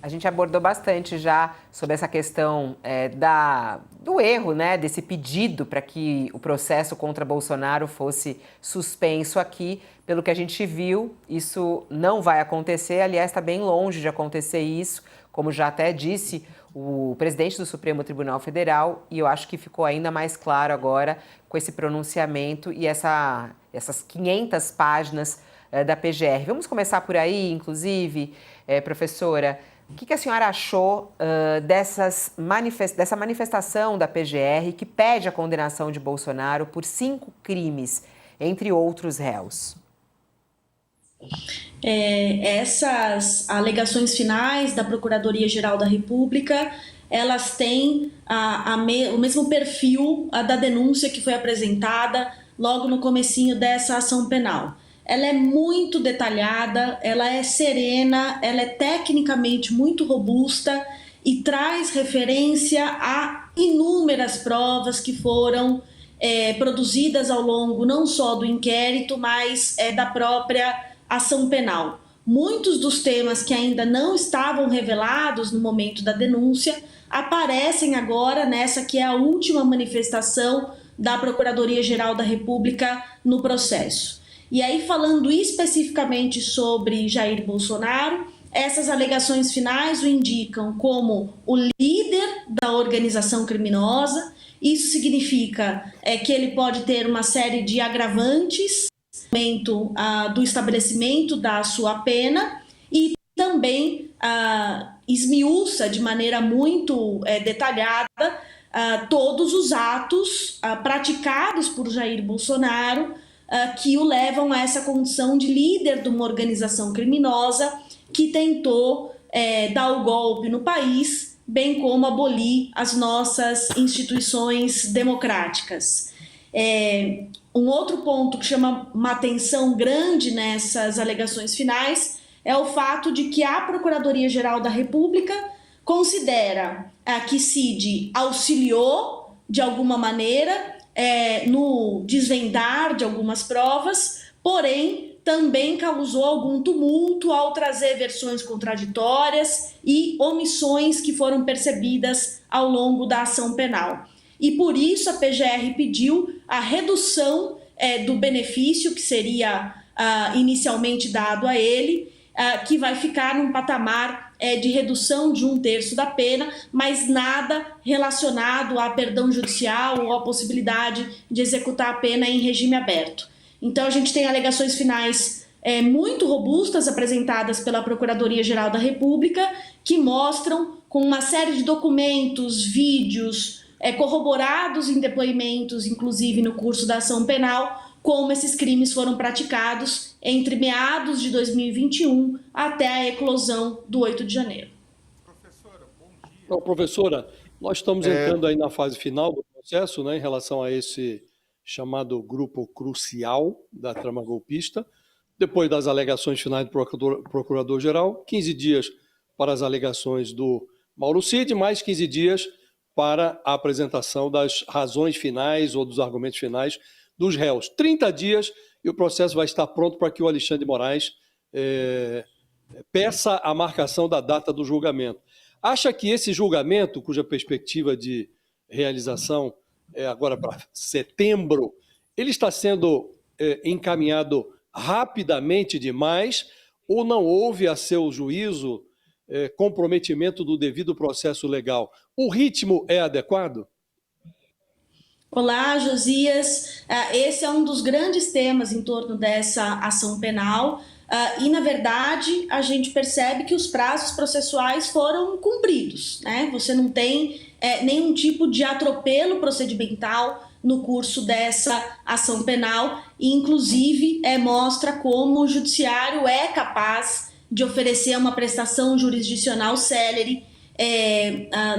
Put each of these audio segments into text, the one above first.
A gente abordou bastante já sobre essa questão do erro, né, desse pedido para que o processo contra Bolsonaro fosse suspenso aqui. Pelo que a gente viu, isso não vai acontecer. Aliás, está bem longe de acontecer isso, como já até disse o presidente do Supremo Tribunal Federal, e eu acho que ficou ainda mais claro agora com esse pronunciamento e essas 500 páginas da PGR. Vamos começar por aí, inclusive, professora. O que a senhora achou dessa manifestação da PGR que pede a condenação de Bolsonaro por 5 crimes, entre outros réus? Essas alegações finais da Procuradoria-Geral da República, elas têm o mesmo perfil da denúncia que foi apresentada logo no comecinho dessa ação penal. Ela é muito detalhada, ela é serena, ela é tecnicamente muito robusta e traz referência a inúmeras provas que foram produzidas ao longo não só do inquérito, mas da própria ação penal. Muitos dos temas que ainda não estavam revelados no momento da denúncia aparecem agora nessa que é a última manifestação da Procuradoria-Geral da República no processo. E aí, falando especificamente sobre Jair Bolsonaro, essas alegações finais o indicam como o líder da organização criminosa. Isso significa que ele pode ter uma série de agravantes no momento do estabelecimento da sua pena e também esmiuça de maneira muito detalhada todos os atos praticados por Jair Bolsonaro que o levam a essa condição de líder de uma organização criminosa que tentou dar o golpe no país, bem como abolir as nossas instituições democráticas. Um outro ponto que chama uma atenção grande nessas alegações finais é o fato de que a Procuradoria-Geral da República considera que Cid auxiliou de alguma maneira no desvendar de algumas provas, porém também causou algum tumulto ao trazer versões contraditórias e omissões que foram percebidas ao longo da ação penal. E por isso a PGR pediu a redução do benefício que seria inicialmente dado a ele, que vai ficar num patamar de redução de 1/3 da pena, mas nada relacionado a perdão judicial ou a possibilidade de executar a pena em regime aberto. Então a gente tem alegações finais muito robustas apresentadas pela Procuradoria-Geral da República que mostram com uma série de documentos, vídeos, corroborados em depoimentos, inclusive no curso da ação penal, como esses crimes foram praticados entre meados de 2021 até a eclosão do 8 de janeiro. Não, professora, nós estamos entrando aí na fase final do processo, né, em relação a esse chamado grupo crucial da trama golpista. Depois das alegações finais do Procurador-Geral, 15 dias para as alegações do Mauro Cid, mais 15 dias para a apresentação das razões finais ou dos argumentos finais dos réus. 30 dias e o processo vai estar pronto para que o Alexandre de Moraes peça a marcação da data do julgamento. Acha que esse julgamento, cuja perspectiva de realização é agora para setembro, ele está sendo encaminhado rapidamente demais ou não houve, a seu juízo, comprometimento do devido processo legal? O ritmo é adequado? Olá, Josias. Esse é um dos grandes temas em torno dessa ação penal e, na verdade, a gente percebe que os prazos processuais foram cumpridos, né? Você não tem nenhum tipo de atropelo procedimental no curso dessa ação penal e, inclusive, mostra como o judiciário é capaz de oferecer uma prestação jurisdicional célere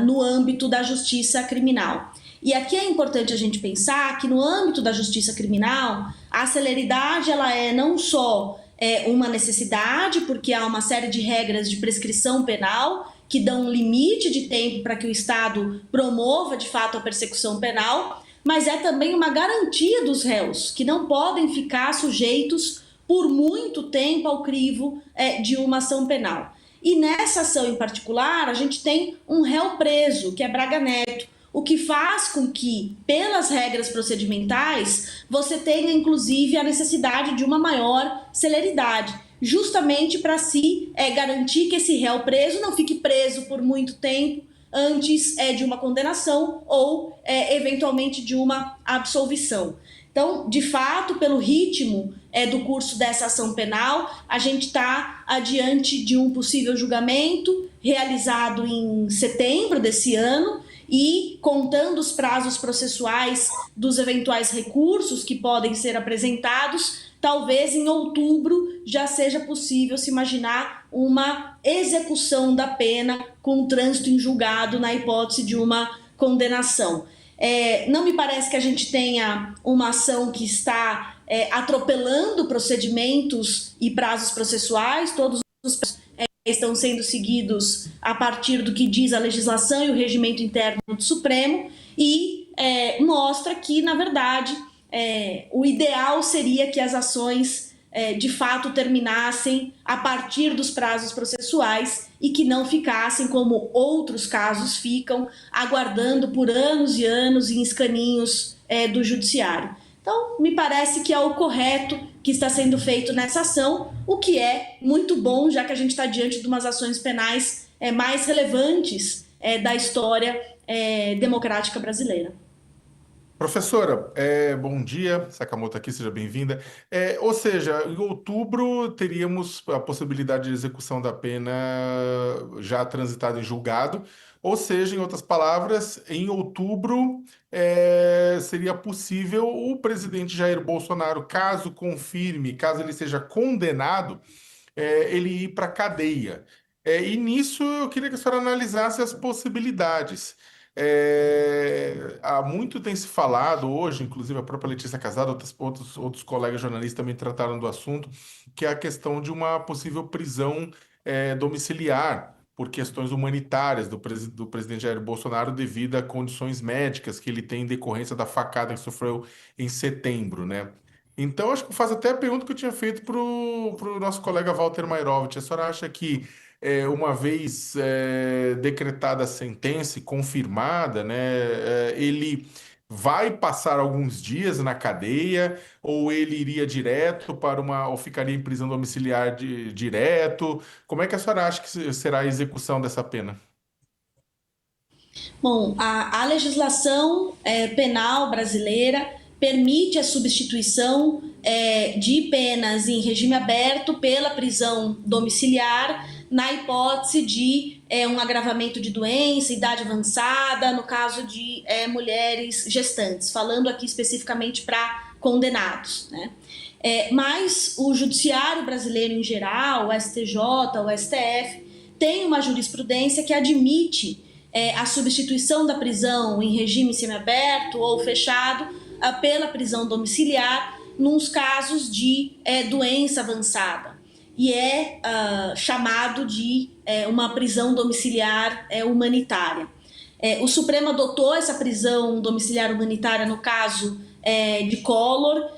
no âmbito da justiça criminal. E aqui é importante a gente pensar que no âmbito da justiça criminal, a celeridade ela é não só uma necessidade, porque há uma série de regras de prescrição penal que dão um limite de tempo para que o Estado promova de fato a persecução penal, mas é também uma garantia dos réus, que não podem ficar sujeitos por muito tempo ao crivo de uma ação penal. E nessa ação em particular, a gente tem um réu preso, que é Braga Neto, o que faz com que, pelas regras procedimentais, você tenha inclusive a necessidade de uma maior celeridade, justamente para se garantir que esse réu preso não fique preso por muito tempo antes de uma condenação ou eventualmente de uma absolvição. Então, de fato, pelo ritmo do curso dessa ação penal, a gente está adiante de um possível julgamento realizado em setembro desse ano e, contando os prazos processuais dos eventuais recursos que podem ser apresentados, talvez em outubro já seja possível se imaginar uma execução da pena com trânsito em julgado na hipótese de uma condenação. Não me parece que a gente tenha uma ação que está atropelando procedimentos e prazos processuais, todos os prazos estão sendo seguidos a partir do que diz a legislação e o regimento interno do Supremo e mostra que, na verdade, o ideal seria que as ações de fato terminassem a partir dos prazos processuais e que não ficassem, como outros casos ficam, aguardando por anos e anos em escaninhos do judiciário. Então, me parece que é o correto que está sendo feito nessa ação, o que é muito bom, já que a gente está diante de umas ações penais mais relevantes da história democrática brasileira. Professora, bom dia, Sakamoto aqui, seja bem-vinda. Ou seja, em outubro teríamos a possibilidade de execução da pena já transitada em julgado, ou seja, em outras palavras, em outubro seria possível o presidente Jair Bolsonaro, caso confirme, caso ele seja condenado, ele ir para a cadeia. E nisso eu queria que a senhora analisasse as possibilidades. Há muito tem se falado hoje, inclusive a própria Letícia Casado, outros colegas jornalistas também trataram do assunto, que é a questão de uma possível prisão domiciliar por questões humanitárias do presidente Jair Bolsonaro devido a condições médicas que ele tem em decorrência da facada que sofreu em setembro, né? Então, acho que faz até a pergunta que eu tinha feito para o nosso colega Walter Mairovich. A senhora acha que uma vez decretada a sentença e confirmada, né, ele vai passar alguns dias na cadeia ou ele iria direto ou ficaria em prisão domiciliar direto? Como é que a senhora acha que será a execução dessa pena? Bom, a legislação penal brasileira permite a substituição de penas em regime aberto pela prisão domiciliar na hipótese de um agravamento de doença, idade avançada, no caso de mulheres gestantes, falando aqui especificamente para condenados, né? Mas o judiciário brasileiro em geral, o STJ, o STF, tem uma jurisprudência que admite a substituição da prisão em regime semiaberto ou fechado pela prisão domiciliar nos casos de doença avançada e chamado de uma prisão domiciliar humanitária. O Supremo adotou essa prisão domiciliar humanitária no caso de Collor,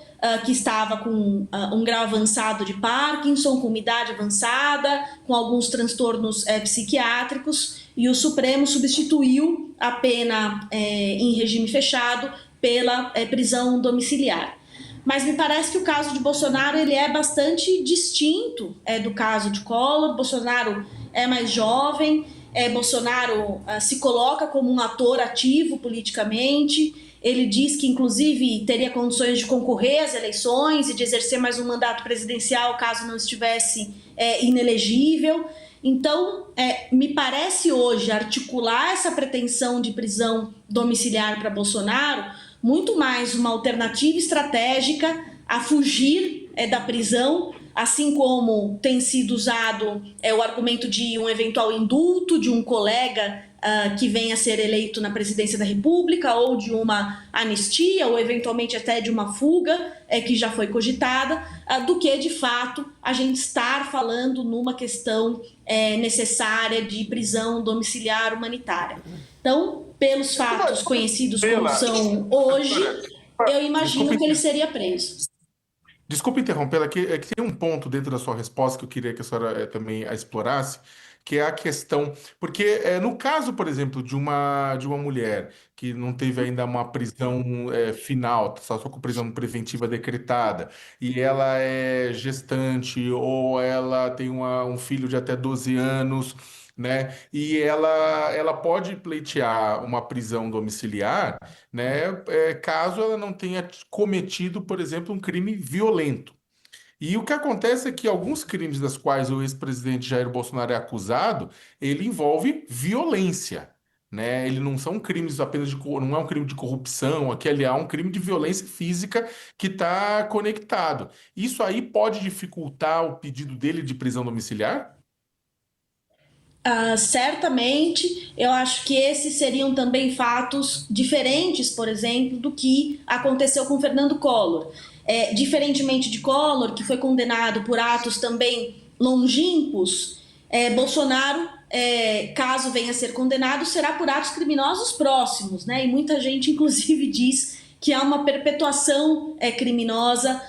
que estava com um grau avançado de Parkinson, com uma idade avançada, com alguns transtornos psiquiátricos, e o Supremo substituiu a pena em regime fechado pela prisão domiciliar. Mas me parece que o caso de Bolsonaro ele é bastante distinto do caso de Collor. Bolsonaro é mais jovem, Bolsonaro se coloca como um ator ativo politicamente. Ele diz que, inclusive, teria condições de concorrer às eleições e de exercer mais um mandato presidencial caso não estivesse inelegível. Então, me parece hoje articular essa pretensão de prisão domiciliar para Bolsonaro muito mais uma alternativa estratégica a fugir da prisão, assim como tem sido usado o argumento de um eventual indulto de um colega que venha a ser eleito na presidência da República, ou de uma anistia, ou eventualmente até de uma fuga que já foi cogitada, do que de fato a gente estar falando numa questão necessária de prisão domiciliar humanitária. Então, pelos fatos conhecidos como são hoje, eu imagino que ele seria preso. Desculpe interrompê-la, é que tem um ponto dentro da sua resposta que eu queria que a senhora também a explorasse, que é a questão, porque no caso, por exemplo, de uma mulher que não teve ainda uma prisão final, só com prisão preventiva decretada, e ela é gestante ou ela tem um filho de até 12 anos, né? E ela pode pleitear uma prisão domiciliar, né? Caso ela não tenha cometido, por exemplo, um crime violento. E o que acontece é que alguns crimes das quais o ex-presidente Jair Bolsonaro é acusado, ele envolve violência, né? Ele não são crimes apenas não é um crime de corrupção, aquele é um crime de violência física que está conectado. Isso aí pode dificultar o pedido dele de prisão domiciliar? Certamente, eu acho que esses seriam também fatos diferentes, por exemplo, do que aconteceu com Fernando Collor. Diferentemente de Collor, que foi condenado por atos também longínquos, Bolsonaro, caso venha a ser condenado, será por atos criminosos próximos, né? E muita gente, inclusive, diz que há uma perpetuação criminosa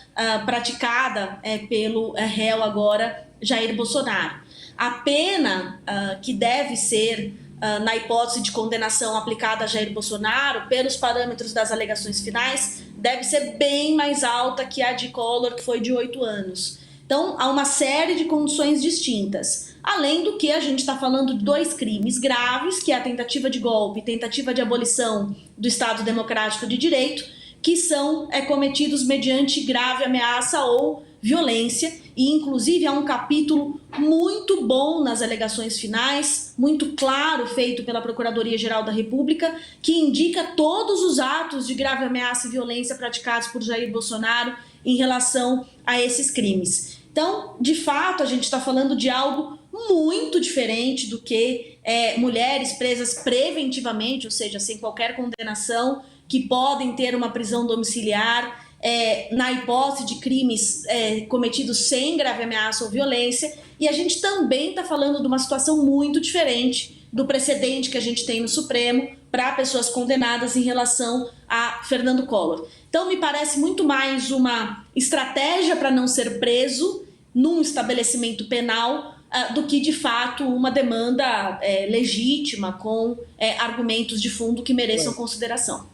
praticada pelo réu agora, Jair Bolsonaro. A pena que deve ser, na hipótese de condenação aplicada a Jair Bolsonaro, pelos parâmetros das alegações finais, deve ser bem mais alta que a de Collor, que foi de 8 anos. Então, há uma série de condições distintas. Além do que a gente está falando de 2 crimes graves, que é a tentativa de golpe e tentativa de abolição do Estado Democrático de Direito, que são cometidos mediante grave ameaça ou violência, e inclusive há um capítulo muito bom nas alegações finais, muito claro, feito pela Procuradoria-Geral da República, que indica todos os atos de grave ameaça e violência praticados por Jair Bolsonaro em relação a esses crimes. Então, de fato, a gente está falando de algo muito diferente do que mulheres presas preventivamente, ou seja, sem qualquer condenação, que podem ter uma prisão domiciliar na hipótese de crimes cometidos sem grave ameaça ou violência. E a gente também está falando de uma situação muito diferente do precedente que a gente tem no Supremo para pessoas condenadas em relação a Fernando Collor. Então, me parece muito mais uma estratégia para não ser preso num estabelecimento penal do que, de fato, uma demanda legítima com argumentos de fundo que mereçam consideração.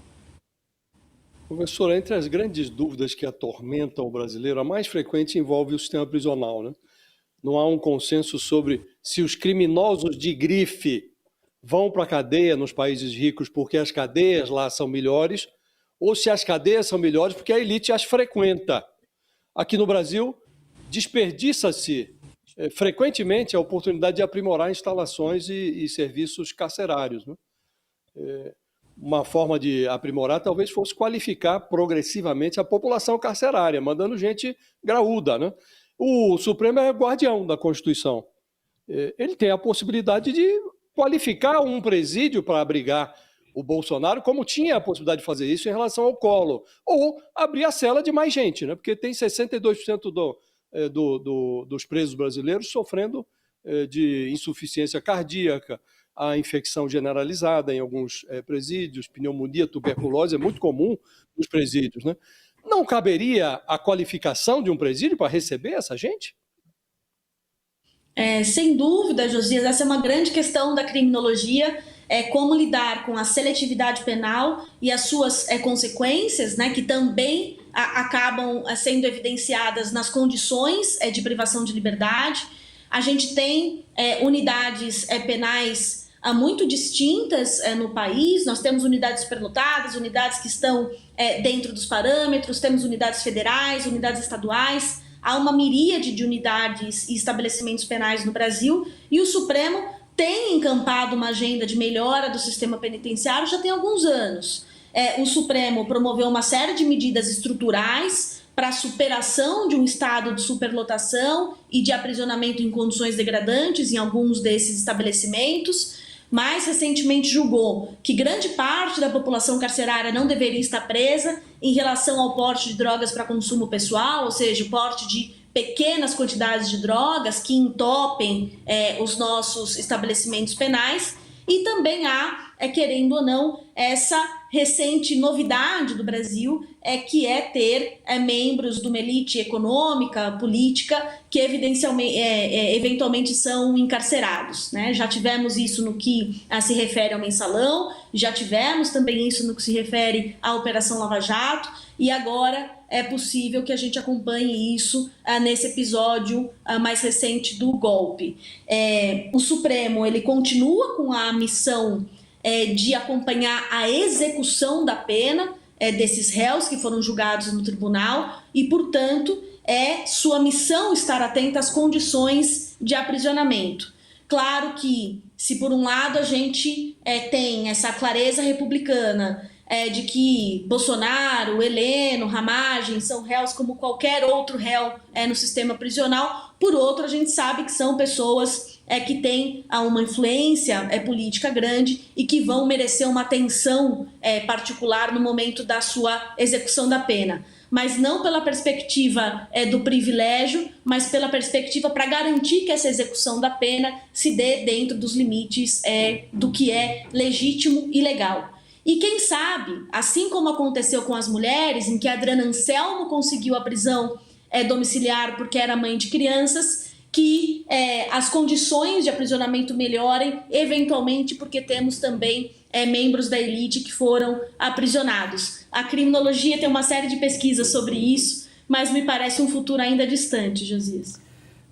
Professor, entre as grandes dúvidas que atormentam o brasileiro, a mais frequente envolve o sistema prisional, né? Não há um consenso sobre se os criminosos de grife vão para a cadeia nos países ricos porque as cadeias lá são melhores, ou se as cadeias são melhores porque a elite as frequenta. Aqui no Brasil, desperdiça-se frequentemente a oportunidade de aprimorar instalações e serviços carcerários, né? Uma forma de aprimorar talvez fosse qualificar progressivamente a população carcerária, mandando gente graúda, né? O Supremo é guardião da Constituição. Ele tem a possibilidade de qualificar um presídio para abrigar o Bolsonaro, como tinha a possibilidade de fazer isso em relação ao Collor, ou abrir a cela de mais gente, né? Porque tem 62% dos presos brasileiros sofrendo de insuficiência cardíaca, a infecção generalizada em alguns presídios, pneumonia, tuberculose é muito comum nos presídios, né? Não caberia a qualificação de um presídio para receber essa gente? Sem dúvida, Josias, essa é uma grande questão da criminologia, como lidar com a seletividade penal e as suas consequências, né, que também acabam sendo evidenciadas nas condições de privação de liberdade. A gente tem unidades penais muito distintas no país. Nós temos unidades superlotadas, unidades que estão dentro dos parâmetros, temos unidades federais, unidades estaduais. Há uma miríade de unidades e estabelecimentos penais no Brasil, e o Supremo tem encampado uma agenda de melhora do sistema penitenciário já tem alguns anos. O Supremo promoveu uma série de medidas estruturais para a superação de um estado de superlotação e de aprisionamento em condições degradantes em alguns desses estabelecimentos. Mais recentemente julgou que grande parte da população carcerária não deveria estar presa em relação ao porte de drogas para consumo pessoal, ou seja, o porte de pequenas quantidades de drogas que entopem os nossos estabelecimentos penais. E também há, querendo ou não, essa recente novidade do Brasil, que é ter membros de uma elite econômica, política, que eventualmente são encarcerados, né? Já tivemos isso no que se refere ao mensalão, já tivemos também isso no que se refere à Operação Lava Jato, e agora é possível que a gente acompanhe isso nesse episódio mais recente do golpe. O Supremo ele continua com a missão de acompanhar a execução da pena desses réus que foram julgados no tribunal e, portanto, é sua missão estar atenta às condições de aprisionamento. Claro que, se por um lado a gente tem essa clareza republicana de que Bolsonaro, Heleno, Ramagem são réus como qualquer outro réu no sistema prisional, por outro a gente sabe que são pessoas que têm uma influência política grande e que vão merecer uma atenção particular no momento da sua execução da pena. Mas não pela perspectiva do privilégio, mas pela perspectiva para garantir que essa execução da pena se dê dentro dos limites do que é legítimo e legal. E quem sabe, assim como aconteceu com as mulheres, em que a Adriana Anselmo conseguiu a prisão domiciliar porque era mãe de crianças, que as condições de aprisionamento melhorem, eventualmente porque temos também membros da elite que foram aprisionados. A criminologia tem uma série de pesquisas sobre isso, mas me parece um futuro ainda distante, Josias.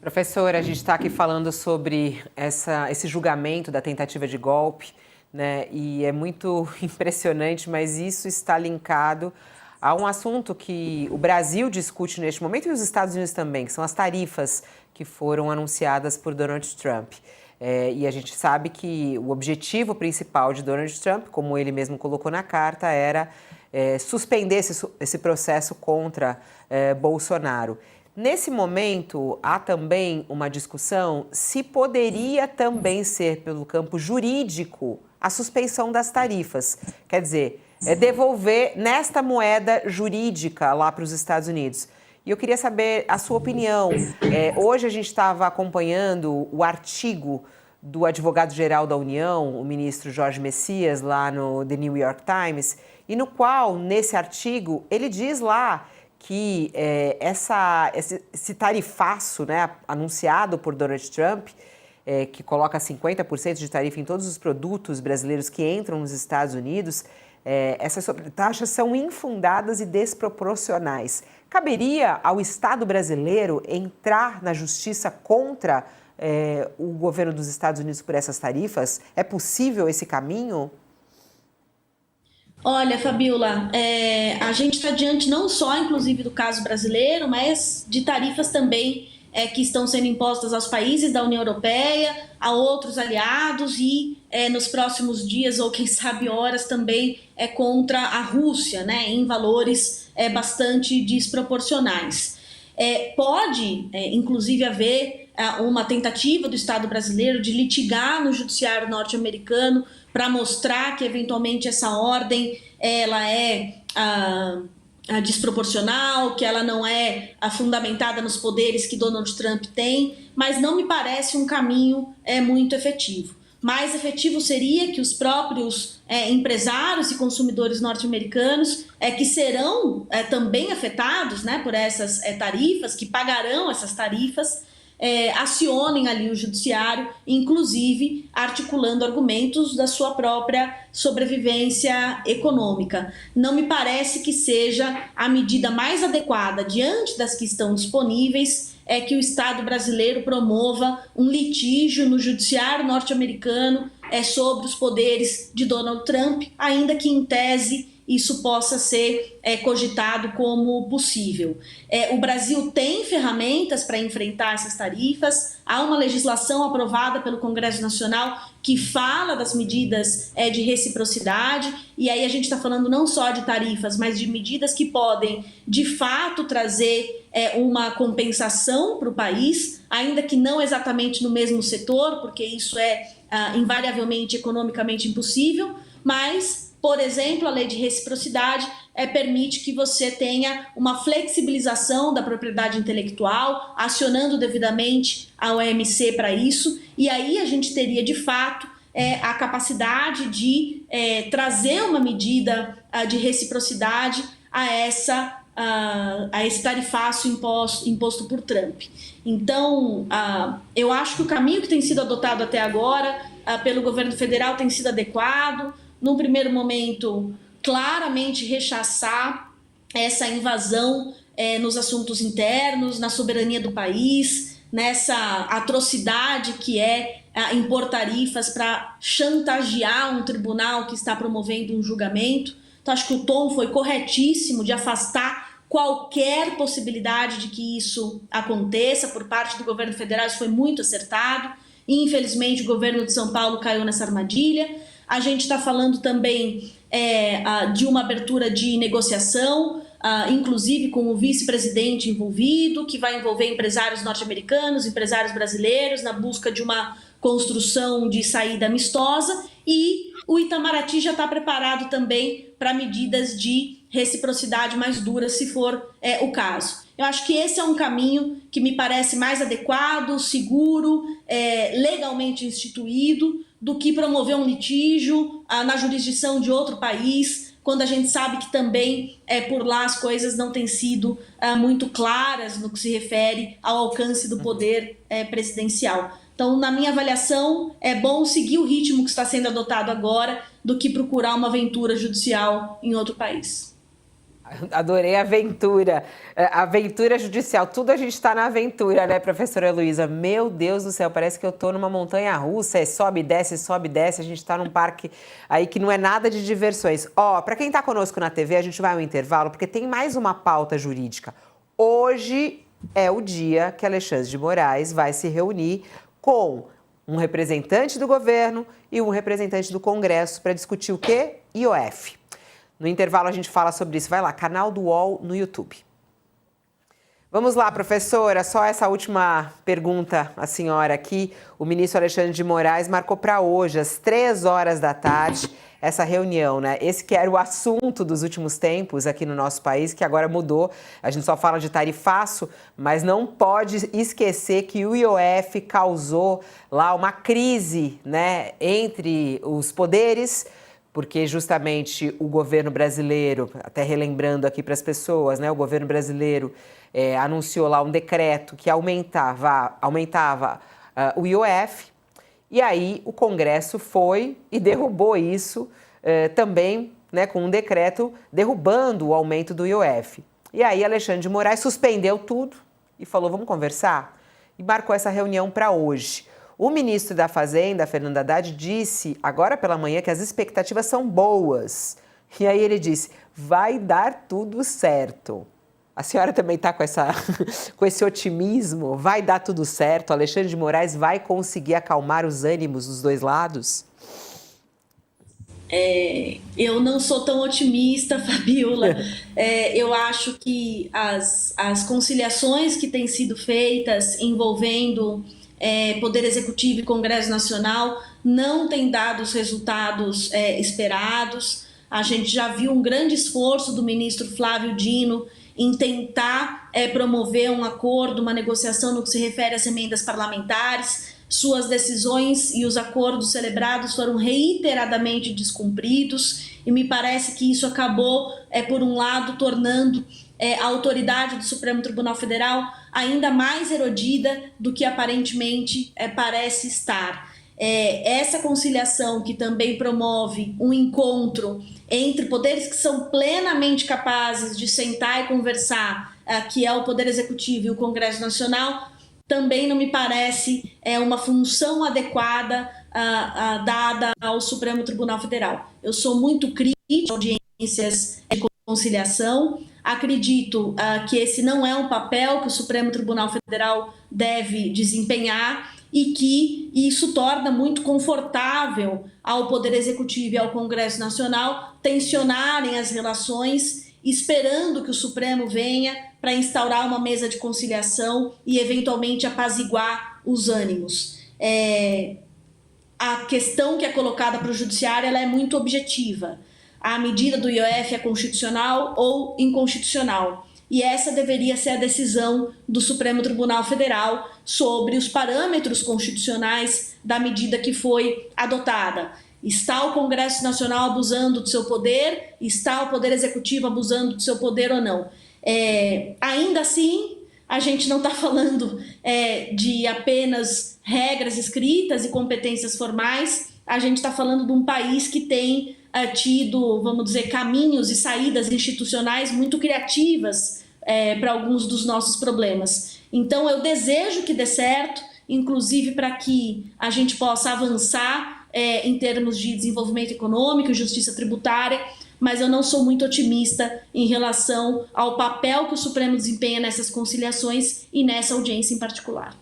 Professora, a gente está aqui falando sobre esse julgamento da tentativa de golpe, né? E é muito impressionante, mas isso está linkado a um assunto que o Brasil discute neste momento e os Estados Unidos também, que são as tarifas que foram anunciadas por Donald Trump. E a gente sabe que o objetivo principal de Donald Trump, como ele mesmo colocou na carta, era suspender esse processo contra Bolsonaro. Nesse momento, há também uma discussão se poderia também ser, pelo campo jurídico, a suspensão das tarifas. Quer dizer, devolver nesta moeda jurídica lá para os Estados Unidos. E eu queria saber a sua opinião. Hoje a gente estava acompanhando o artigo do advogado-geral da União, o ministro Jorge Messias, lá no The New York Times, e no qual, nesse artigo, ele diz lá que esse tarifaço, né, anunciado por Donald Trump, que coloca 50% de tarifa em todos os produtos brasileiros que entram nos Estados Unidos, essas sobretaxas são infundadas e desproporcionais. Caberia ao Estado brasileiro entrar na justiça contra o governo dos Estados Unidos por essas tarifas? É possível esse caminho? Olha, Fabiola, a gente está diante não só, inclusive, do caso brasileiro, mas de tarifas também que estão sendo impostas aos países da União Europeia, a outros aliados e nos próximos dias, ou quem sabe horas, também contra a Rússia, né, em valores bastante desproporcionais. Pode, inclusive, haver uma tentativa do Estado brasileiro de litigar no judiciário norte-americano para mostrar que, eventualmente, essa ordem ela é desproporcional, que ela não é fundamentada nos poderes que Donald Trump tem, mas não me parece um caminho muito efetivo. Mais efetivo seria que os próprios empresários e consumidores norte-americanos que serão também afetados, né, por essas tarifas, que pagarão essas tarifas, acionem ali o judiciário, inclusive articulando argumentos da sua própria sobrevivência econômica. Não me parece que seja a medida mais adequada diante das que estão disponíveis que o Estado brasileiro promova um litígio no judiciário norte-americano sobre os poderes de Donald Trump, ainda que em tese isso possa ser cogitado como possível. O Brasil tem ferramentas para enfrentar essas tarifas, há uma legislação aprovada pelo Congresso Nacional que fala das medidas de reciprocidade, e aí a gente está falando não só de tarifas, mas de medidas que podem, de fato, trazer uma compensação para o país, ainda que não exatamente no mesmo setor, porque isso é invariavelmente economicamente impossível, mas, por exemplo, a lei de reciprocidade permite que você tenha uma flexibilização da propriedade intelectual, acionando devidamente a OMC para isso, e aí a gente teria, de fato, a capacidade de trazer uma medida de reciprocidade a esse tarifaço imposto por Trump. Então, eu acho que o caminho que tem sido adotado até agora pelo governo federal tem sido adequado. Num primeiro momento, claramente rechaçar essa invasão nos assuntos internos, na soberania do país, nessa atrocidade que é impor tarifas para chantagear um tribunal que está promovendo um julgamento. Então, acho que o tom foi corretíssimo de afastar qualquer possibilidade de que isso aconteça por parte do governo federal. Isso foi muito acertado. Infelizmente, o governo de São Paulo caiu nessa armadilha. A gente está falando também de uma abertura de negociação, inclusive com o vice-presidente envolvido, que vai envolver empresários norte-americanos, empresários brasileiros, na busca de uma construção de saída amistosa, e o Itamaraty já está preparado também para medidas de reciprocidade mais duras, se for o caso. Eu acho que esse é um caminho que me parece mais adequado, seguro, legalmente instituído, do que promover um litígio na jurisdição de outro país, quando a gente sabe que também por lá as coisas não têm sido muito claras no que se refere ao alcance do poder presidencial. Então, na minha avaliação, é bom seguir o ritmo que está sendo adotado agora do que procurar uma aventura judicial em outro país. Adorei a aventura. Aventura judicial. Tudo a gente está na aventura, né, professora Heloísa? Meu Deus do céu, parece que eu estou numa montanha-russa. Sobe e desce, sobe e desce. A gente está num parque aí que não é nada de diversões. Para quem está conosco na TV, a gente vai ao intervalo, porque tem mais uma pauta jurídica. Hoje é o dia que Alexandre de Moraes vai se reunir com um representante do governo e um representante do Congresso para discutir o quê? IOF. No intervalo a gente fala sobre isso. Vai lá, canal do UOL no YouTube. Vamos lá, professora, só essa última pergunta à senhora aqui. O ministro Alexandre de Moraes marcou para hoje, às 15h, essa reunião, né? Esse que era o assunto dos últimos tempos aqui no nosso país, que agora mudou. A gente só fala de tarifaço, mas não pode esquecer que o IOF causou lá uma crise, né, entre os poderes, porque justamente o governo brasileiro, até relembrando aqui para as pessoas, né, o governo brasileiro anunciou lá um decreto que aumentava o IOF, e aí o Congresso foi e derrubou isso também, né, com um decreto derrubando o aumento do IOF. E aí Alexandre de Moraes suspendeu tudo e falou, vamos conversar? E marcou essa reunião para hoje. O ministro da Fazenda, Fernando Haddad, disse agora pela manhã que as expectativas são boas. E aí ele disse, vai dar tudo certo. A senhora também está com esse otimismo? Vai dar tudo certo? Alexandre de Moraes vai conseguir acalmar os ânimos dos dois lados? Eu não sou tão otimista, Fabiola. Eu acho que as conciliações que têm sido feitas envolvendo Poder Executivo e Congresso Nacional não têm dado os resultados esperados. A gente já viu um grande esforço do ministro Flávio Dino em tentar promover um acordo, uma negociação no que se refere às emendas parlamentares. Suas decisões e os acordos celebrados foram reiteradamente descumpridos e me parece que isso acabou, por um lado, tornando a autoridade do Supremo Tribunal Federal ainda mais erodida do que aparentemente parece estar. Essa conciliação que também promove um encontro entre poderes que são plenamente capazes de sentar e conversar, que é o Poder Executivo e o Congresso Nacional, também não me parece uma função adequada dada ao Supremo Tribunal Federal. Eu sou muito crítica de audiências de conciliação, acredito que esse não é um papel que o Supremo Tribunal Federal deve desempenhar e que isso torna muito confortável ao Poder Executivo e ao Congresso Nacional tensionarem as relações, esperando que o Supremo venha para instaurar uma mesa de conciliação e, eventualmente, apaziguar os ânimos. A questão que é colocada para o Judiciário ela é muito objetiva. A medida do IOF é constitucional ou inconstitucional? e essa deveria ser a decisão do Supremo Tribunal Federal sobre os parâmetros constitucionais da medida que foi adotada. Está o Congresso Nacional abusando do seu poder? Está o Poder Executivo abusando do seu poder ou não? Ainda assim, a gente não está falando de apenas regras escritas e competências formais, a gente está falando de um país que tem tido, vamos dizer, caminhos e saídas institucionais muito criativas para alguns dos nossos problemas. Então, eu desejo que dê certo, inclusive para que a gente possa avançar em termos de desenvolvimento econômico e justiça tributária, mas eu não sou muito otimista em relação ao papel que o Supremo desempenha nessas conciliações e nessa audiência em particular.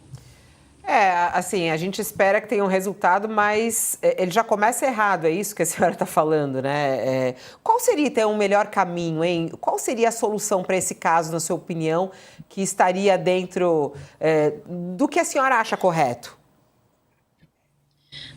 Assim, a gente espera que tenha um resultado, mas ele já começa errado, é isso que a senhora está falando, né? Qual seria, então, o melhor caminho, hein? Qual seria a solução para esse caso, na sua opinião, que estaria dentro do que a senhora acha correto?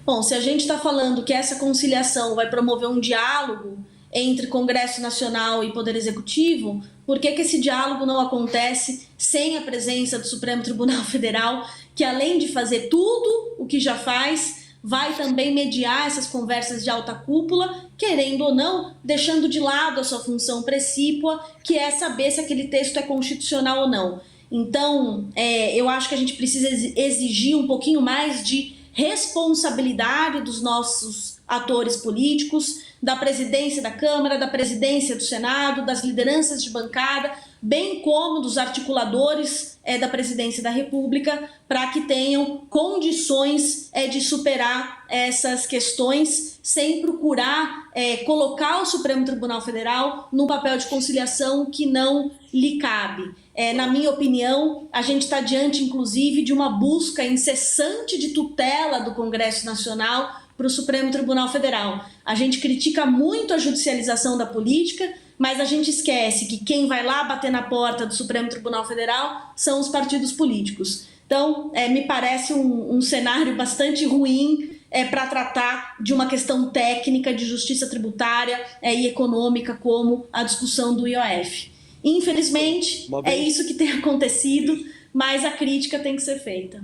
Bom, se a gente está falando que essa conciliação vai promover um diálogo entre Congresso Nacional e Poder Executivo, por que esse diálogo não acontece sem a presença do Supremo Tribunal Federal, que além de fazer tudo o que já faz, vai também mediar essas conversas de alta cúpula, querendo ou não, deixando de lado a sua função precípua, que é saber se aquele texto é constitucional ou não. Então, eu acho que a gente precisa exigir um pouquinho mais de responsabilidade dos nossos atores políticos, da presidência da Câmara, da presidência do Senado, das lideranças de bancada, bem como dos articuladores da presidência da República, para que tenham condições de superar essas questões sem procurar colocar o Supremo Tribunal Federal num papel de conciliação que não lhe cabe. Na minha opinião, a gente está diante, inclusive, de uma busca incessante de tutela do Congresso Nacional para o Supremo Tribunal Federal. A gente critica muito a judicialização da política, mas a gente esquece que quem vai lá bater na porta do Supremo Tribunal Federal são os partidos políticos. Então, me parece um cenário bastante ruim para tratar de uma questão técnica de justiça tributária e econômica como a discussão do IOF. Infelizmente, é isso que tem acontecido, mas a crítica tem que ser feita.